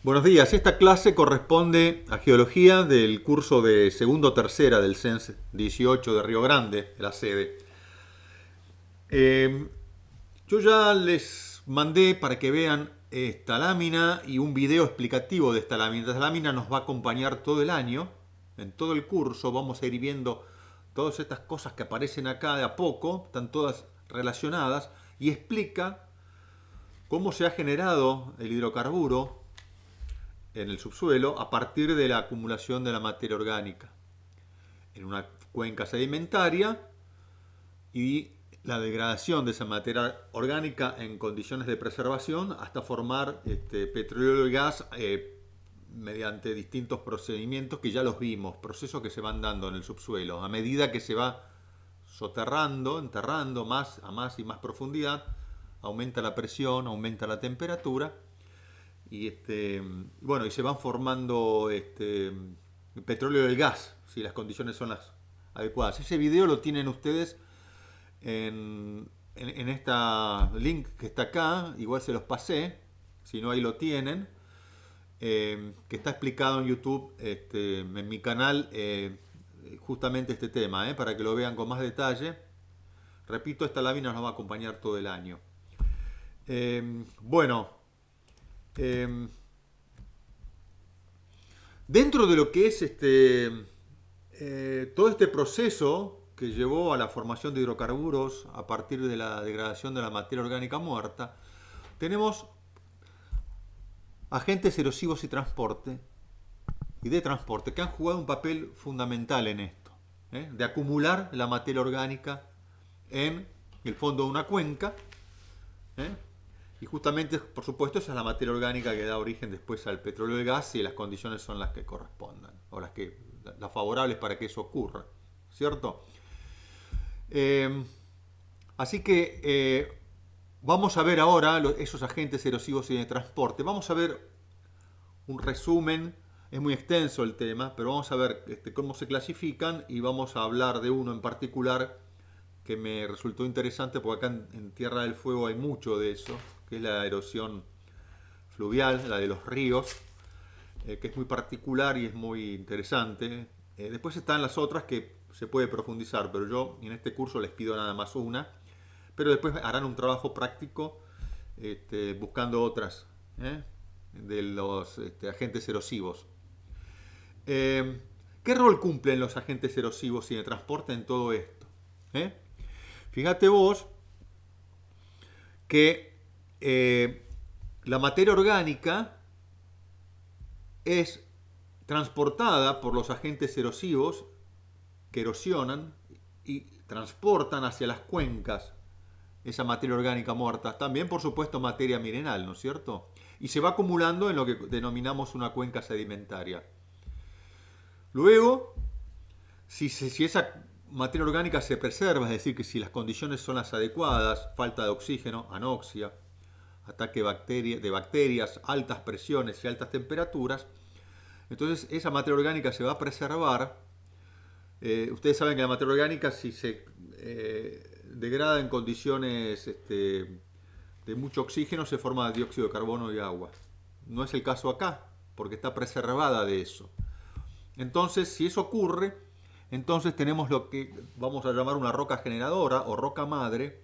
Buenos días, esta clase corresponde a Geología del curso de segundo tercera del CENS 18 de Río Grande, la sede. Eh, yo ya les mandé para que vean esta lámina y un video explicativo de esta lámina. Esta lámina nos va a acompañar todo el año, en todo el curso vamos a ir viendo todas estas cosas que aparecen acá de a poco, están todas relacionadas y explica cómo se ha generado el hidrocarburo en el subsuelo a partir de la acumulación de la materia orgánica en una cuenca sedimentaria y la degradación de esa materia orgánica en condiciones de preservación hasta formar petróleo y gas mediante distintos procedimientos que ya los vimos, procesos que se van dando en el subsuelo. A medida que se va soterrando, enterrando más a más y más profundidad, aumenta la presión, aumenta la temperatura y bueno, y se van formando petróleo y el gas, si las condiciones son las adecuadas. Ese video lo tienen ustedes en esta link que está acá, igual se los pasé, si no ahí lo tienen, que está explicado en YouTube, en mi canal, justamente este tema, para que lo vean con más detalle. Repito, esta lámina nos va a acompañar todo el año. Bueno, eh, dentro de lo que es todo este proceso que llevó a la formación de hidrocarburos a partir de la degradación de la materia orgánica muerta, tenemos agentes erosivos y de transporte que han jugado un papel fundamental en esto, de acumular la materia orgánica en el fondo de una cuenca, ¿eh? Y justamente, por supuesto, esa es la materia orgánica que da origen después al petróleo y el gas si las condiciones son las que correspondan, o las favorables para que eso ocurra, ¿cierto? Eh, Así que vamos a ver ahora esos agentes erosivos y de transporte. Vamos a ver un resumen, es muy extenso el tema, pero vamos a ver cómo se clasifican y vamos a hablar de uno en particular que me resultó interesante porque acá en Tierra del Fuego hay mucho de eso, que es la erosión fluvial, la de los ríos, que es muy particular y es muy interesante. Después están las otras que se puede profundizar, pero yo en este curso les pido nada más una, pero después harán un trabajo práctico buscando otras de los agentes erosivos. ¿Qué rol cumplen los agentes erosivos y de transporte en todo esto? ¿Eh? Fíjate vos que la materia orgánica es transportada por los agentes erosivos que erosionan y transportan hacia las cuencas esa materia orgánica muerta. También, por supuesto, materia mineral, ¿no es cierto? Y se va acumulando en lo que denominamos una cuenca sedimentaria. Luego, si esa materia orgánica se preserva, es decir, que si las condiciones son las adecuadas, falta de oxígeno, anoxia, ataque de bacterias, altas presiones y altas temperaturas, entonces esa materia orgánica se va a preservar. Ustedes saben que la materia orgánica, si se degrada en condiciones de mucho oxígeno, se forma dióxido de carbono y agua. No es el caso acá, porque está preservada de eso. Entonces, si eso ocurre, entonces tenemos lo que vamos a llamar una roca generadora o roca madre,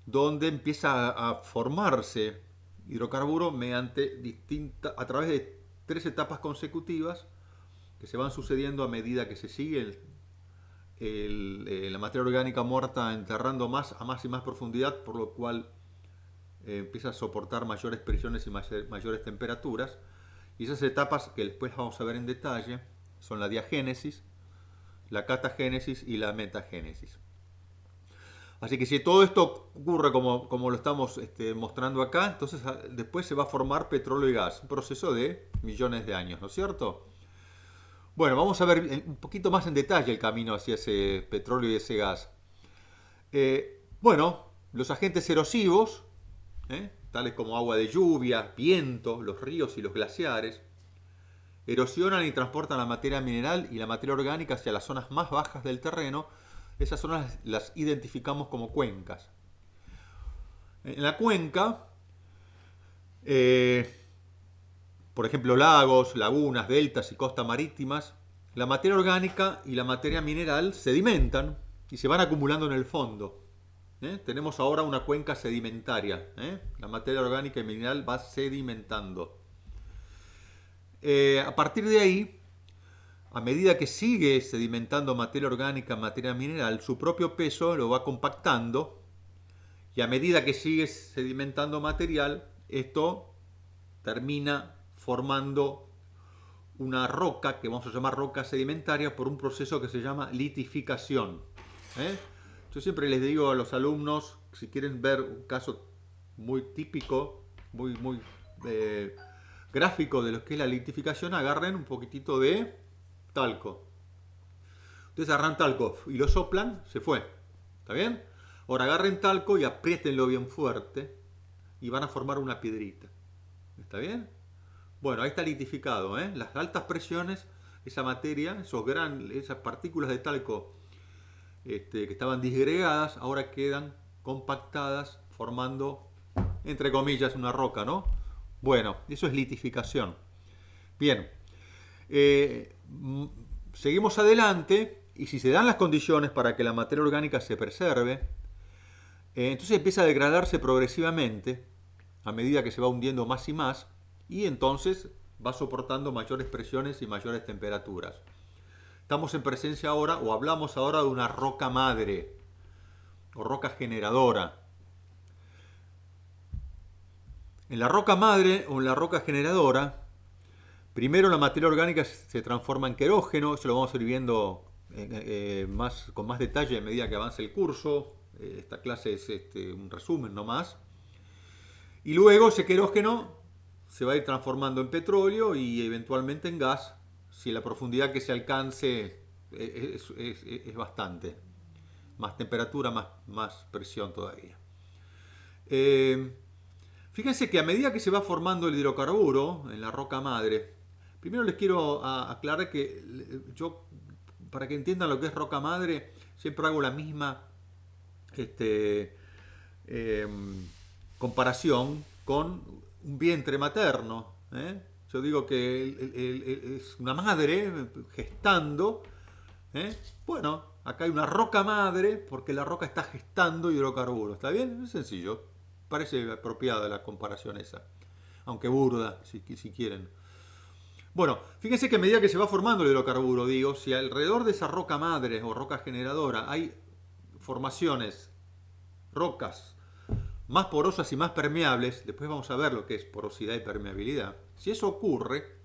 donde empieza a formarse hidrocarburo a través de tres etapas consecutivas que se van sucediendo a medida que se sigue la materia orgánica muerta enterrando a más y más profundidad, por lo cual empieza a soportar mayores presiones y mayores temperaturas. Y esas etapas, que después vamos a ver en detalle, son la diagénesis, la catagénesis y la metagénesis. Así que si todo esto ocurre como lo estamos mostrando acá, entonces después se va a formar petróleo y gas, un proceso de millones de años, ¿no es cierto? Bueno, vamos a ver un poquito más en detalle el camino hacia ese petróleo y ese gas. Bueno, los agentes erosivos, tales como agua de lluvia, viento, los ríos y los glaciares, erosionan y transportan la materia mineral y la materia orgánica hacia las zonas más bajas del terreno. Esas zonas las identificamos como cuencas. En la cuenca por ejemplo, lagos, lagunas, deltas y costas marítimas, la materia orgánica y la materia mineral sedimentan y se van acumulando en el fondo. Tenemos ahora una cuenca sedimentaria. La materia orgánica y mineral va sedimentando. A partir de ahí, a medida que sigue sedimentando materia orgánica, materia mineral, su propio peso lo va compactando y a medida que sigue sedimentando material, esto termina formando una roca que vamos a llamar roca sedimentaria por un proceso que se llama litificación. Yo siempre les digo a los alumnos, si quieren ver un caso muy típico, muy gráfico de lo que es la litificación, agarren un poquitito de talco. Entonces agarran talco y lo soplan, se fue. ¿Está bien? Ahora agarren talco y apriétenlo bien fuerte y van a formar una piedrita. ¿Está bien? Bueno, ahí está litificado. Las altas presiones, esa materia, esas partículas de talco que estaban disgregadas, ahora quedan compactadas formando, entre comillas, una roca, ¿no? Bueno, eso es litificación. Bien, seguimos adelante y si se dan las condiciones para que la materia orgánica se preserve, entonces empieza a degradarse progresivamente a medida que se va hundiendo más y más y entonces va soportando mayores presiones y mayores temperaturas. Estamos en presencia ahora, o hablamos ahora de una roca madre o roca generadora. En la roca madre o en la roca generadora, primero la materia orgánica se transforma en querógeno, eso lo vamos a ir viendo con más detalle a medida que avance el curso. Esta clase es un resumen nomás. Y luego ese querógeno se va a ir transformando en petróleo y eventualmente en gas, si la profundidad que se alcance es bastante. Más temperatura, más presión todavía. Fíjense que a medida que se va formando el hidrocarburo en la roca madre, primero les quiero aclarar que yo, para que entiendan lo que es roca madre, siempre hago la misma comparación con un vientre materno. Yo digo que es una madre gestando. Bueno, acá hay una roca madre porque la roca está gestando hidrocarburos. ¿Está bien? Es sencillo. Parece apropiada la comparación esa. Aunque burda, si quieren. Bueno, fíjense que a medida que se va formando el hidrocarburo, digo, si alrededor de esa roca madre o roca generadora hay formaciones, rocas más porosas y más permeables, después vamos a ver lo que es porosidad y permeabilidad. Si eso ocurre,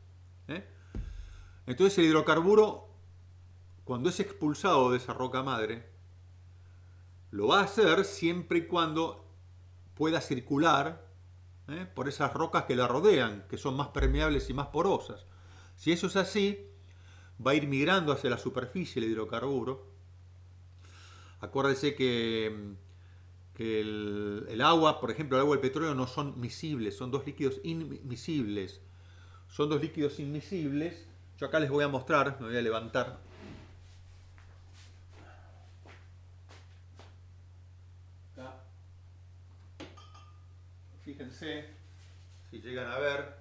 entonces el hidrocarburo, cuando es expulsado de esa roca madre, lo va a hacer siempre y cuando pueda circular por esas rocas que la rodean, que son más permeables y más porosas. Si eso es así, va a ir migrando hacia la superficie el hidrocarburo. Acuérdense que el agua, por ejemplo, el agua y el petróleo no son miscibles, son dos líquidos inmiscibles. Son dos líquidos inmiscibles. Yo acá les voy a mostrar, me voy a levantar. Acá. Fíjense, si llegan a ver,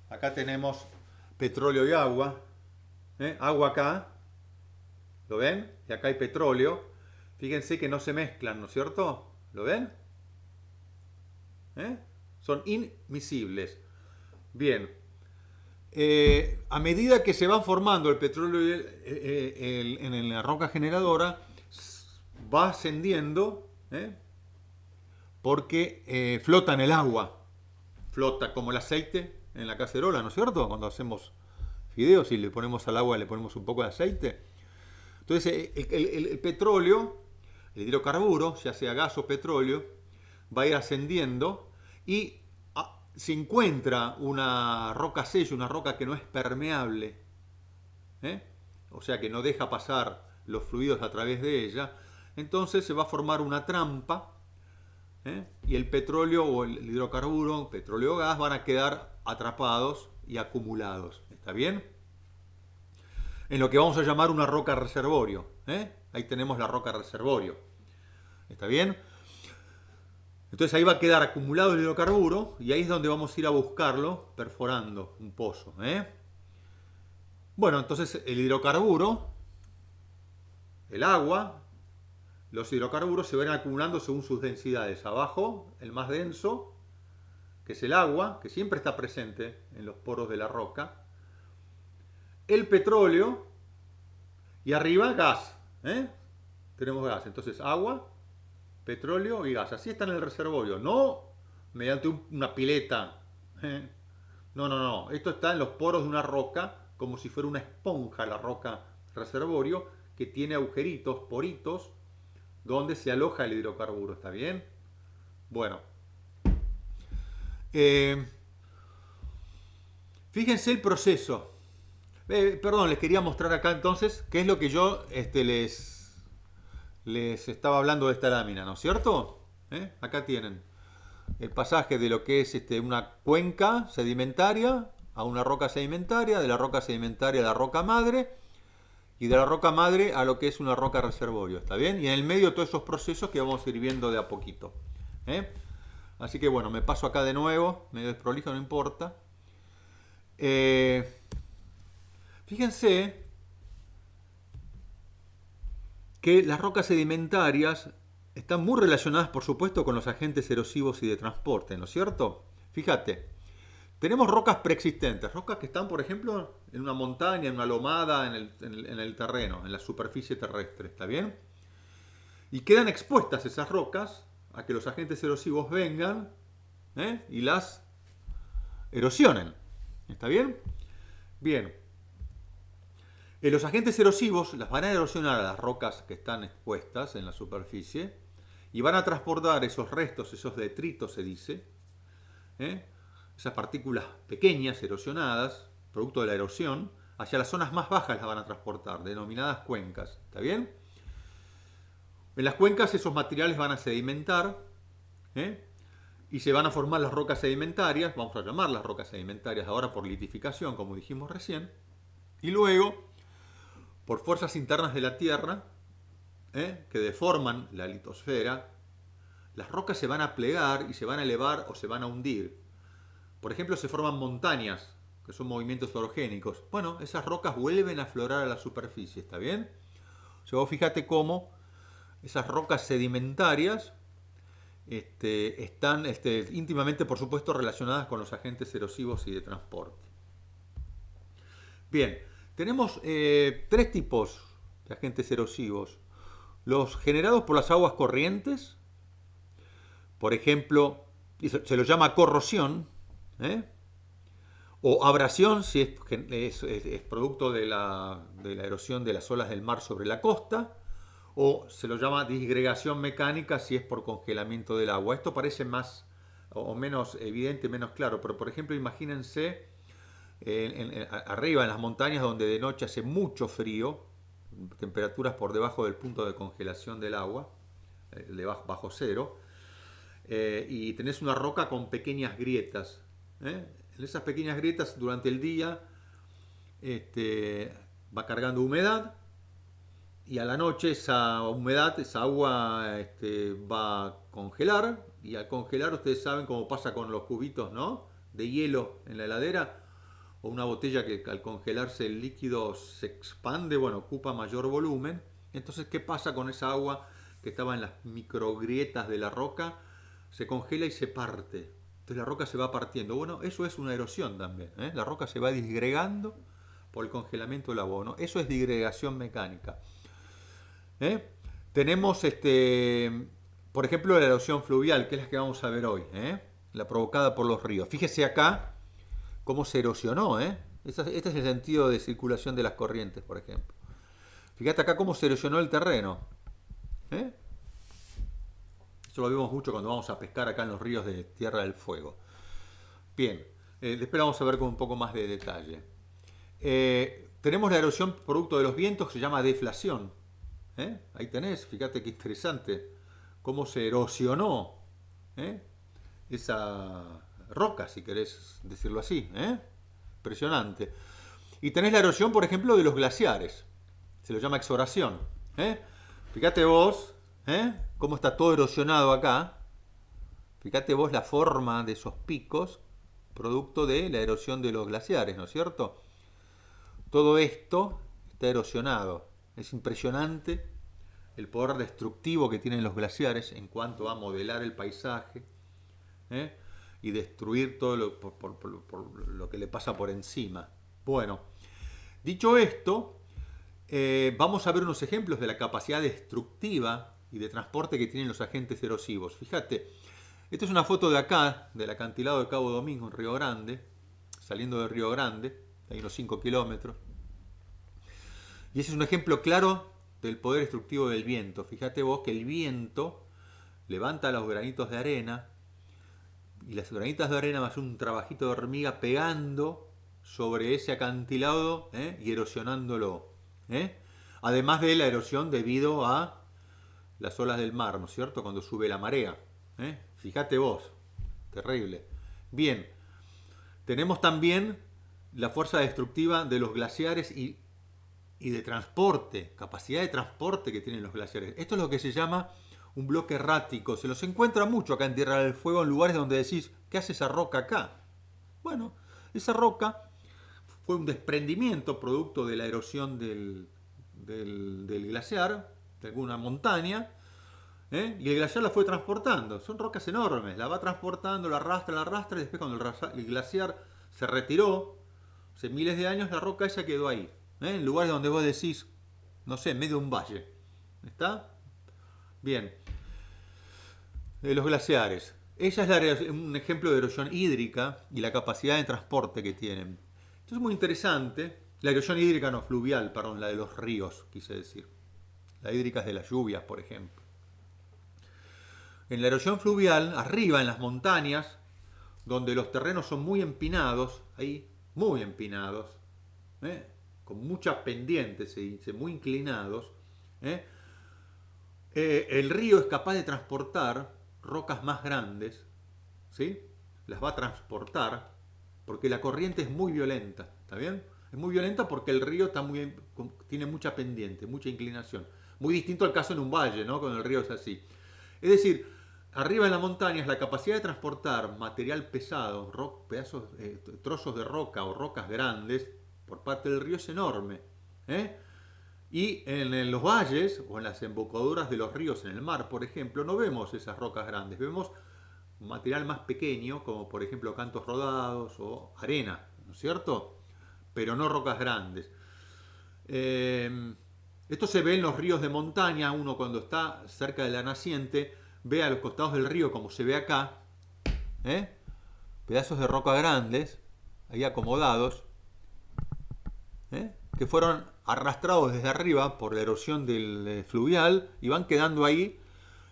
acá tenemos petróleo y agua. Agua acá, ¿lo ven? Y acá hay petróleo. Fíjense que no se mezclan, ¿no es cierto? ¿Lo ven? Son inmiscibles. Bien. A medida que se van formando el petróleo en la roca generadora, va ascendiendo porque flota en el agua. Flota como el aceite en la cacerola, ¿no es cierto? Cuando hacemos fideos y le ponemos al agua, le ponemos un poco de aceite. Entonces el petróleo, el hidrocarburo, ya sea gas o petróleo, va a ir ascendiendo y se encuentra una roca sello, una roca que no es permeable, o sea que no deja pasar los fluidos a través de ella, entonces se va a formar una trampa y el petróleo o el hidrocarburo, petróleo o gas, van a quedar atrapados y acumulados. ¿Está bien? En lo que vamos a llamar una roca reservorio. Ahí tenemos la roca reservorio. ¿Está bien? Entonces ahí va a quedar acumulado el hidrocarburo y ahí es donde vamos a ir a buscarlo perforando un pozo. Bueno, entonces el hidrocarburo, el agua, los hidrocarburos se van acumulando según sus densidades. Abajo, el más denso, que es el agua, que siempre está presente en los poros de la roca. El petróleo y arriba gas. Tenemos gas. Entonces agua, petróleo y gas. Así está en el reservorio. No mediante una pileta. No, no, no. Esto está en los poros de una roca, como si fuera una esponja la roca reservorio, que tiene agujeritos, poritos, donde se aloja el hidrocarburo. ¿Está bien? Bueno. Fíjense el proceso. Perdón, les quería mostrar acá entonces qué es lo que yo les estaba hablando de esta lámina, ¿no es cierto? Acá tienen el pasaje de lo que es una cuenca sedimentaria a una roca sedimentaria, de la roca sedimentaria a la roca madre, y de la roca madre a lo que es una roca reservorio, ¿está bien? Y en el medio todos esos procesos que vamos a ir viendo de a poquito. Así que bueno, me paso acá de nuevo, medio desprolijo, no importa. Fíjense que las rocas sedimentarias están muy relacionadas, por supuesto, con los agentes erosivos y de transporte, ¿no es cierto? Fíjate, tenemos rocas preexistentes, rocas que están, por ejemplo, en una montaña, en una lomada, en el terreno, en la superficie terrestre, ¿está bien? Y quedan expuestas esas rocas a que los agentes erosivos vengan y las erosionen, ¿está bien? Bien. Los agentes erosivos las van a erosionar a las rocas que están expuestas en la superficie y van a transportar esos restos, esos detritos se dice, esas partículas pequeñas erosionadas, producto de la erosión, hacia las zonas más bajas las van a transportar, denominadas cuencas. ¿Está bien? En las cuencas esos materiales van a sedimentar y se van a formar las rocas sedimentarias, vamos a llamar las rocas sedimentarias ahora por litificación, como dijimos recién, y luego por fuerzas internas de la Tierra, que deforman la litosfera, las rocas se van a plegar y se van a elevar o se van a hundir. Por ejemplo, se forman montañas, que son movimientos orogénicos. Bueno, esas rocas vuelven a aflorar a la superficie, ¿está bien? O sea, vos fíjate cómo esas rocas sedimentarias están íntimamente, por supuesto, relacionadas con los agentes erosivos y de transporte. Bien. Tenemos tres tipos de agentes erosivos. Los generados por las aguas corrientes, por ejemplo, se los llama corrosión, o abrasión si es producto de la erosión de las olas del mar sobre la costa, o se lo llama disgregación mecánica si es por congelamiento del agua. Esto parece más o menos evidente, menos claro, pero por ejemplo imagínense arriba en las montañas donde de noche hace mucho frío, temperaturas por debajo del punto de congelación del agua, bajo cero, y tenés una roca con pequeñas grietas. En esas pequeñas grietas durante el día va cargando humedad y a la noche esa humedad, esa agua va a congelar, y al congelar ustedes saben cómo pasa con los cubitos, ¿no?, de hielo en la heladera, o una botella que al congelarse el líquido se expande, bueno, ocupa mayor volumen. Entonces, ¿qué pasa con esa agua que estaba en las microgrietas de la roca? Se congela y se parte. Entonces la roca se va partiendo. Bueno, eso es una erosión también. La roca se va disgregando por el congelamiento del agua, ¿no? Eso es disgregación mecánica. Tenemos, por ejemplo, la erosión fluvial, que es la que vamos a ver hoy, la provocada por los ríos. Fíjese acá cómo se erosionó, Este es el sentido de circulación de las corrientes, por ejemplo. Fíjate acá cómo se erosionó el terreno. Eso lo vemos mucho cuando vamos a pescar acá en los ríos de Tierra del Fuego. Bien, después vamos a ver con un poco más de detalle. Tenemos la erosión producto de los vientos, que se llama deflación. Ahí tenés, fíjate qué interesante, cómo se erosionó esa roca, si querés decirlo así. Impresionante. Y tenés la erosión, por ejemplo, de los glaciares. Se lo llama exoración. Fíjate vos cómo está todo erosionado acá. Fíjate vos la forma de esos picos, producto de la erosión de los glaciares, ¿no es cierto? Todo esto está erosionado. Es impresionante el poder destructivo que tienen los glaciares en cuanto a modelar el paisaje, ¿eh? Y destruir todo por lo que le pasa por encima. Bueno, dicho esto, vamos a ver unos ejemplos de la capacidad destructiva y de transporte que tienen los agentes erosivos. Fíjate, esta es una foto de acá, del acantilado de Cabo Domingo, en Río Grande, saliendo de Río Grande, hay unos 5 kilómetros. Y ese es un ejemplo claro del poder destructivo del viento. Fíjate vos que el viento levanta los granitos de arena y las granitas de arena más un trabajito de hormiga pegando sobre ese acantilado, y erosionándolo. ¿eh? Además de la erosión debido a las olas del mar, ¿no es cierto? Cuando sube la marea. Fíjate vos, terrible. Bien, tenemos también la fuerza destructiva de los glaciares y de transporte, capacidad de transporte que tienen los glaciares. Esto es lo que se llama un bloque errático. Se los encuentra mucho acá en Tierra del Fuego, en lugares donde decís, ¿qué hace esa roca acá? Bueno, esa roca fue un desprendimiento producto de la erosión del glaciar, de alguna montaña, y el glaciar la fue transportando. Son rocas enormes, la va transportando, la arrastra, y después cuando el glaciar se retiró, hace miles de años la roca esa quedó ahí, en lugares donde vos decís, no sé, en medio de un valle. ¿Está? Bien. De los glaciares. Ella es un ejemplo de erosión hídrica y la capacidad de transporte que tienen. Esto es muy interesante. La erosión hídrica no fluvial, perdón, la de los ríos, quise decir. La hídrica es de las lluvias, por ejemplo. En la erosión fluvial, arriba en las montañas, donde los terrenos son muy empinados, ahí, muy empinados, con muchas pendientes, se dice, muy inclinados, el río es capaz de transportar rocas más grandes, ¿sí? Las va a transportar porque la corriente es muy violenta, ¿está bien? Es muy violenta porque el río tiene mucha pendiente, mucha inclinación. Muy distinto al caso en un valle, ¿no? Cuando el río es así. Es decir, arriba en las montañas la capacidad de transportar material pesado, pedazos, trozos de roca o rocas grandes por parte del río es enorme. Y en los valles o en las embocaduras de los ríos en el mar, por ejemplo, no vemos esas rocas grandes, vemos material más pequeño, como por ejemplo cantos rodados o arena, ¿no es cierto? Pero no rocas grandes. Esto se ve en los ríos de montaña, uno cuando está cerca de la naciente, ve a los costados del río, como se ve acá, pedazos de roca grandes, ahí acomodados, que fueron arrastrados desde arriba por la erosión del fluvial y van quedando ahí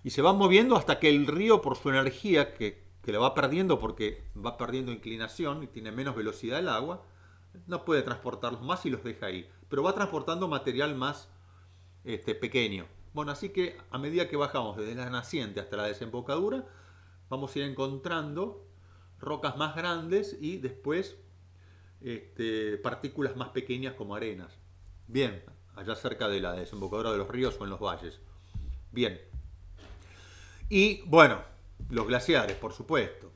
y se van moviendo hasta que el río, por su energía, que la va perdiendo porque va perdiendo inclinación y tiene menos velocidad el agua, no puede transportarlos más y los deja ahí. Pero va transportando material más pequeño. Bueno, así que a medida que bajamos desde la naciente hasta la desembocadura, vamos a ir encontrando rocas más grandes y después partículas más pequeñas como arenas. Bien, allá cerca de la desembocadura de los ríos o en los valles. Bien. Y bueno, los glaciares, por supuesto.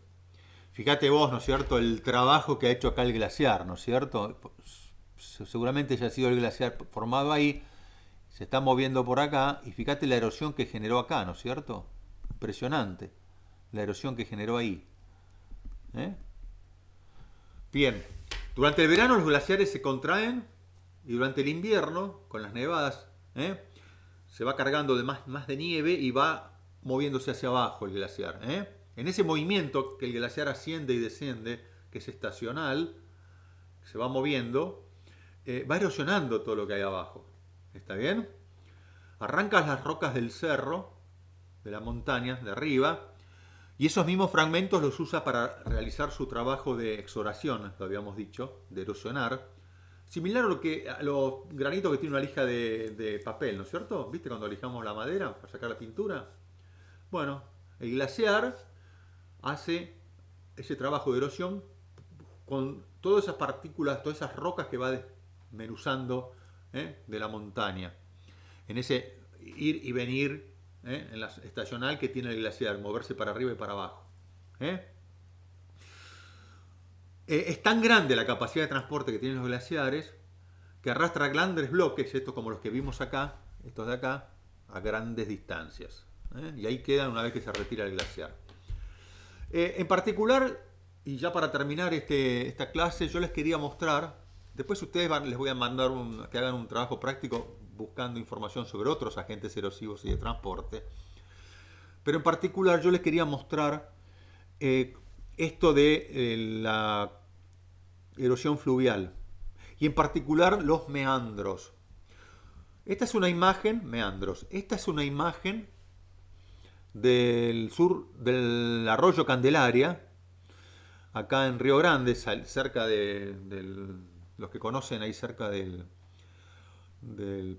Fíjate vos, ¿no es cierto?, el trabajo que ha hecho acá el glaciar, ¿no es cierto? Seguramente ya ha sido el glaciar formado ahí, se está moviendo por acá y fíjate la erosión que generó acá, ¿no es cierto? Impresionante la erosión que generó ahí. Bien, durante el verano los glaciares se contraen y durante el invierno, con las nevadas, se va cargando de más de nieve y va moviéndose hacia abajo el glaciar. En ese movimiento que el glaciar asciende y desciende, que es estacional, que se va moviendo, va erosionando todo lo que hay abajo. ¿Está bien? Arrancas las rocas del cerro, de la montaña, de arriba, y esos mismos fragmentos los usa para realizar su trabajo de exoración, lo habíamos dicho, de erosionar. Similar a los granitos que tiene una lija de papel, ¿no es cierto? ¿Viste cuando lijamos la madera para sacar la pintura? Bueno, el glaciar hace ese trabajo de erosión con todas esas partículas, todas esas rocas que va desmenuzando de la montaña. En ese ir y venir en la estacional que tiene el glaciar, moverse para arriba y para abajo. ¿eh? Es tan grande la capacidad de transporte que tienen los glaciares que arrastra grandes bloques, estos como los que vimos acá, estos de acá, a grandes distancias. Y ahí quedan una vez que se retira el glaciar. En particular, y ya para terminar esta clase, yo les quería mostrar, después ustedes les voy a mandar que hagan un trabajo práctico buscando información sobre otros agentes erosivos y de transporte. Pero en particular yo les quería mostrar esto de la erosión fluvial y en particular los meandros. Esta es una imagen, meandros, esta es una imagen del sur del arroyo Candelaria, acá en Río Grande, cerca de los que conocen ahí cerca del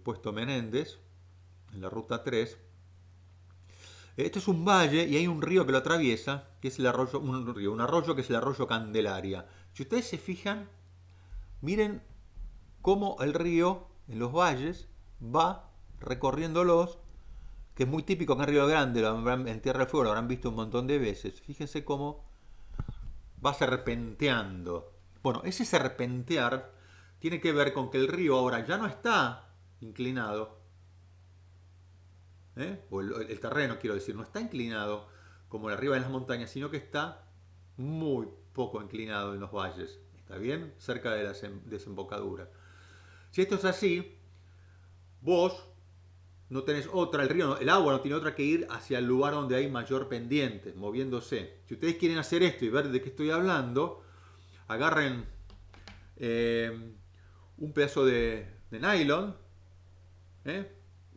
puesto Menéndez, en la ruta 3. Esto es un valle y hay un río que lo atraviesa, que es el arroyo, un arroyo que es el arroyo Candelaria. Si ustedes se fijan, miren cómo el río en los valles va recorriéndolos, que es muy típico acá en Río Grande, en Tierra del Fuego lo habrán visto un montón de veces. Fíjense cómo va serpenteando. Bueno, ese serpentear tiene que ver con que el río ahora ya no está inclinado, o el terreno, quiero decir, no está inclinado como arriba en las montañas, sino que está muy poco inclinado en los valles. ¿Está bien? Cerca de la desembocadura. Si esto es así, vos no tenés otra, el agua no tiene otra que ir hacia el lugar donde hay mayor pendiente, moviéndose. Si ustedes quieren hacer esto y ver de qué estoy hablando, agarren un pedazo de nylon,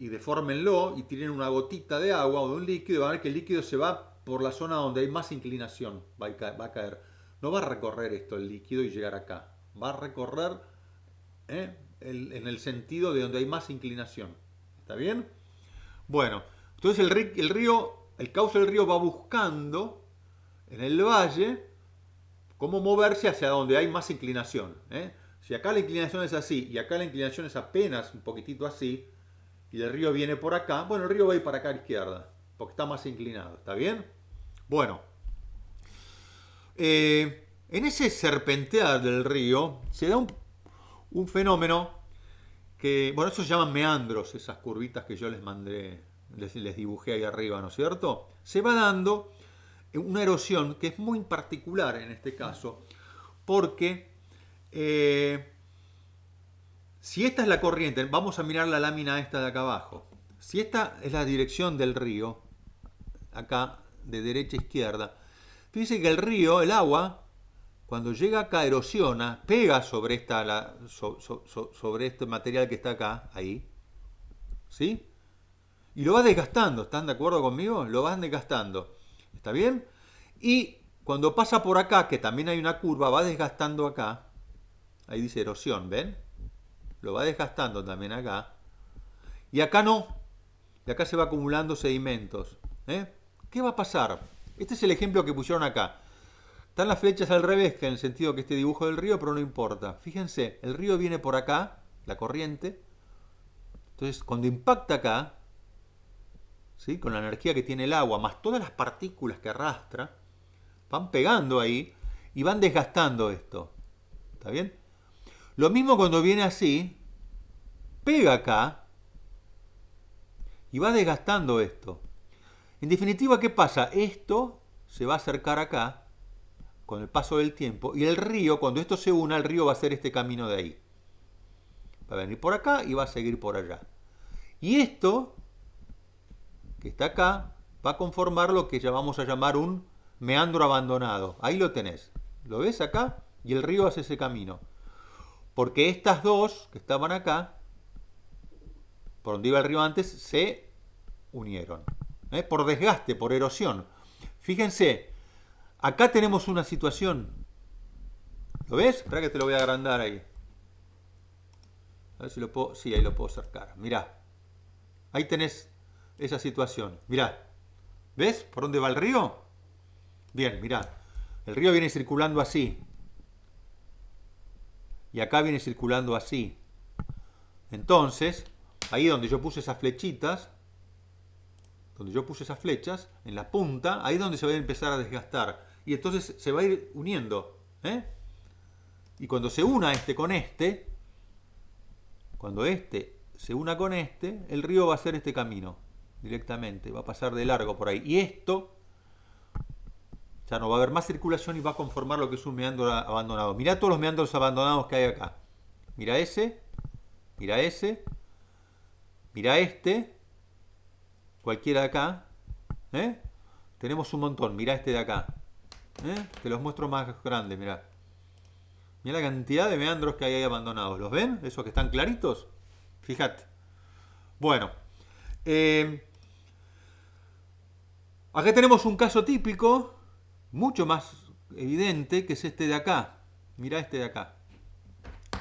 y defórmenlo y tienen una gotita de agua o de un líquido, van a ver que el líquido se va por la zona donde hay más inclinación, va a caer. No va a recorrer esto el líquido y llegar acá, va a recorrer en el sentido de donde hay más inclinación. ¿Está bien? Bueno, entonces el cauce del río va buscando en el valle cómo moverse hacia donde hay más inclinación. Si acá la inclinación es así y acá la inclinación es apenas un poquitito así, y el río viene por acá, bueno, el río va a ir para acá a la izquierda, porque está más inclinado, ¿está bien? Bueno, en ese serpentear del río se da un fenómeno que, bueno, eso se llaman meandros, esas curvitas que yo les mandé, les dibujé ahí arriba, ¿no es cierto? Se va dando una erosión que es muy particular en este caso, porque si esta es la corriente, vamos a mirar la lámina esta de acá abajo. Si esta es la dirección del río, acá de derecha a izquierda, fíjense que el río, el agua, cuando llega acá erosiona, pega sobre sobre este material que está acá, ahí, ¿sí? Y lo va desgastando, ¿están de acuerdo conmigo? Lo van desgastando, ¿está bien? Y cuando pasa por acá, que también hay una curva, va desgastando acá, ahí dice erosión, ¿ven? Lo va desgastando también acá. Y acá no. Y acá se va acumulando sedimentos. ¿Qué va a pasar? Este es el ejemplo que pusieron acá. Están las flechas al revés, que en el sentido que este dibujo del río, pero no importa. Fíjense, el río viene por acá, la corriente. Entonces, cuando impacta acá, ¿sí? Con la energía que tiene el agua, más todas las partículas que arrastra, van pegando ahí y van desgastando esto. ¿Está bien? Lo mismo cuando viene así, pega acá y va desgastando esto. En definitiva, ¿qué pasa? Esto se va a acercar acá con el paso del tiempo y el río, cuando esto se una, el río va a hacer este camino de ahí. Va a venir por acá y va a seguir por allá. Y esto, que está acá, va a conformar lo que ya vamos a llamar un meandro abandonado. Ahí lo tenés. ¿Lo ves acá? Y el río hace ese camino. Porque estas dos que estaban acá, por donde iba el río antes, se unieron. Por desgaste, por erosión. Fíjense, acá tenemos una situación. ¿Lo ves? Espera que te lo voy a agrandar ahí. A ver si lo puedo. Sí, ahí lo puedo acercar. Mirá. Ahí tenés esa situación. Mirá. ¿Ves por dónde va el río? Bien, mirá. El río viene circulando así. Y acá viene circulando así. Entonces, ahí donde yo puse esas flechitas, donde yo puse esas flechas, en la punta, ahí es donde se va a empezar a desgastar. y entonces se va a ir uniendo. Y cuando se una este con este, cuando este se una con este, el río va a hacer este camino directamente, va a pasar de largo por ahí. Y esto ya no va a haber más circulación y va a conformar lo que es un meandro abandonado. Mirá todos los meandros abandonados que hay acá. Mira ese, mira ese, mira este, cualquiera de acá. Tenemos un montón, mira este de acá. Te los muestro más grandes, mirá. Mirá la cantidad de meandros que hay ahí abandonados. ¿Los ven? Esos que están claritos. Fíjate. Bueno. Acá tenemos un caso típico, mucho más evidente, que es este de acá. Mirá este de acá.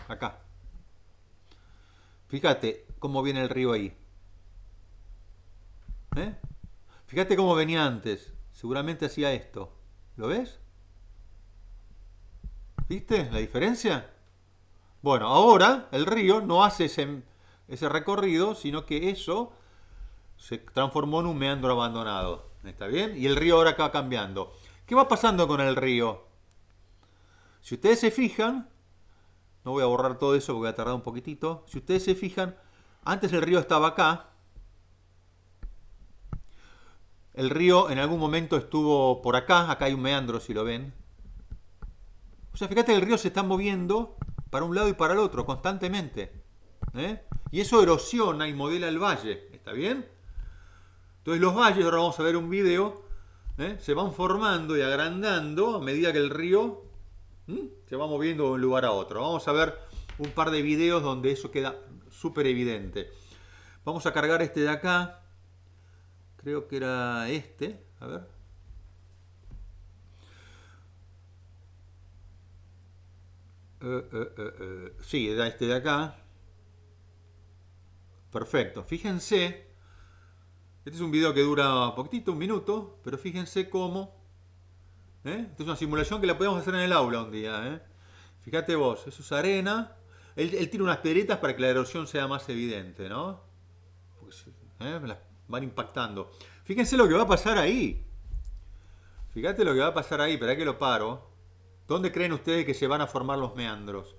Acá. Fíjate cómo viene el río ahí. Fíjate cómo venía antes. Seguramente hacía esto. ¿Lo ves? ¿Viste la diferencia? Bueno, ahora el río no hace ese recorrido, sino que eso se transformó en un meandro abandonado. ¿Está bien? Y el río ahora acá cambiando. ¿Qué va pasando con el río? Si ustedes se fijan, no voy a borrar todo eso porque voy a tardar un poquitito. Si ustedes se fijan, antes el río estaba acá. El río en algún momento estuvo por acá. Acá hay un meandro, si lo ven. O sea, fíjate que el río se está moviendo para un lado y para el otro constantemente. Y eso erosiona y modela el valle. ¿Está bien? Entonces los valles, ahora vamos a ver un video, se van formando y agrandando a medida que el río se va moviendo de un lugar a otro. Vamos a ver un par de videos donde eso queda súper evidente. Vamos a cargar este de acá. Creo que era este. A ver. Sí, era este de acá. Perfecto. Fíjense. Este es un video que dura poquitito, un minuto, pero fíjense cómo. Esta es una simulación que la podemos hacer en el aula un día. Fíjate vos, eso es arena. Él tira unas piedritas para que la erosión sea más evidente, ¿no? Me las van impactando. Fíjense lo que va a pasar ahí. Fíjate lo que va a pasar ahí, pero hay que lo paro. ¿Dónde creen ustedes que se van a formar los meandros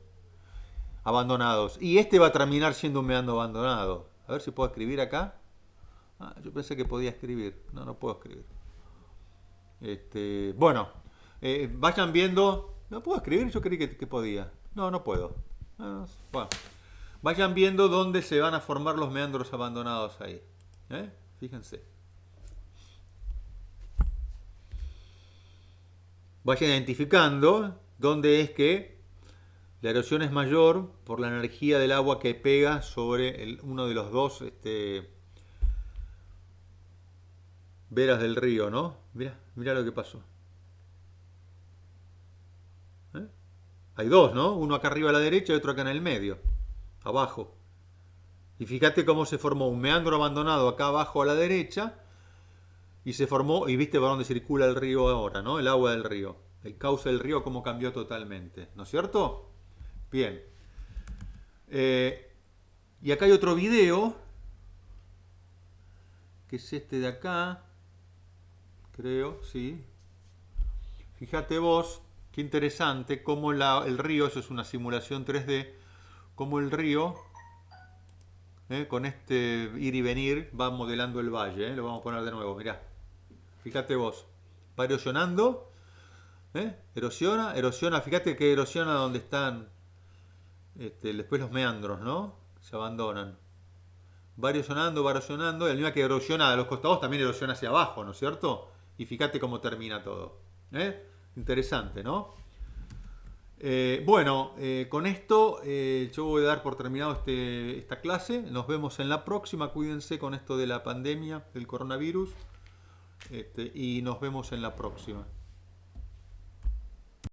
abandonados? Y este va a terminar siendo un meandro abandonado. A ver si puedo escribir acá. Yo pensé que podía escribir. No, no puedo escribir. Bueno, vayan viendo. ¿No puedo escribir? Yo creí que podía. No, no puedo. Bueno, vayan viendo dónde se van a formar los meandros abandonados ahí. Fíjense. Vayan identificando dónde es que la erosión es mayor por la energía del agua que pega sobre uno de los dos veras del río, ¿no? Mira lo que pasó. Hay dos, ¿no? Uno acá arriba a la derecha y otro acá en el medio, abajo. Y fíjate cómo se formó un meandro abandonado acá abajo a la derecha y se formó, y viste por dónde circula el río ahora, ¿no? El agua del río. El cauce del río cómo cambió totalmente, ¿no es cierto? Bien. Y acá hay otro video, que es este de acá. Creo, sí. Fíjate vos, qué interesante, cómo el río, eso es una simulación 3D, cómo el río, con este ir y venir, va modelando el valle. Lo vamos a poner de nuevo, mirá. Fíjate vos, va erosionando, erosiona, fíjate que erosiona donde están después los meandros, ¿no? Se abandonan. Va erosionando, y al mismo que erosiona a los costados, también erosiona hacia abajo, ¿no es cierto? Y fíjate cómo termina todo. Interesante, ¿no? Bueno, con esto yo voy a dar por terminado esta clase. Nos vemos en la próxima. Cuídense con esto de la pandemia, del coronavirus. Y nos vemos en la próxima.